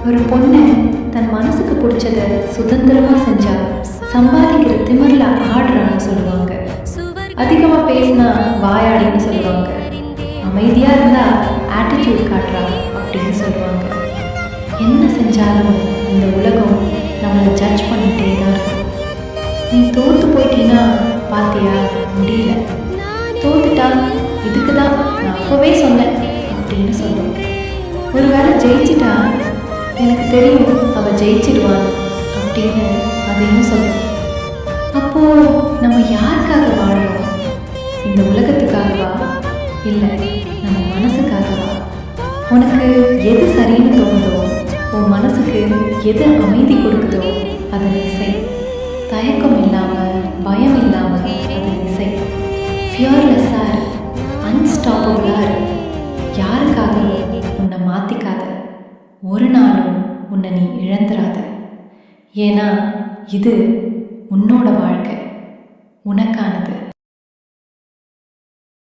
ஒரு பொண்ணு தன் மனசுக்கு பிடிச்சத சுதந்திரமா செஞ்சா சம்பாதிக்கிற திமிர்ல ஆடுறான்னு சொல்லுவாங்க. அதிகமா பேசினா வாயாடின்னு சொல்லுவாங்க. அமைதியா இருந்தா ஆட்டிடியூட் காட்டுறா அப்படின்னு சொல்லுவாங்க. என்ன செஞ்சாலும் இந்த உலகம் நம்மளை ஜட்ஜ் பண்ணிட்டே தான் இருக்கும். நீ தோத்து போயிட்டீன்னா பாத்தியா முடியல, தோத்துட்டா இதுக்கு தான் நான் அப்பவே சொன்னேன் அப்படின்னு சொல்லுவோம். ஒருவேளை ஜெயிச்சிட்டா எனக்கு தெரியும் அவ ஜெயிச்சிடுவான் அப்படின்னு அதையும் சொல்லுவோம். அப்போ நம்ம யாருக்காக வாழறோம்? இந்த உலகத்துக்காகவா இல்லை நம்ம மனசுக்காகவா? உனக்கு எது சரின்னு தோணுதோ, உன் மனசுக்கு எது அமைதி கொடுக்குதோ அதை நீ செய். தயக்கம் இல்லாமல் பயம் இல்லாமல் அதை நீ செய். ஃபியர்லெஸ்ஸாக இரு, அன்ஸ்டாப்பபிளாக இரு. யாருக்காகவும் உன்னை மாற்றிக்காத, ஒரு நாளும் உன்னை நீ இழந்துராத. ஏன்னா இது உன்னோட வாழ்க்கை, உனக்கானது.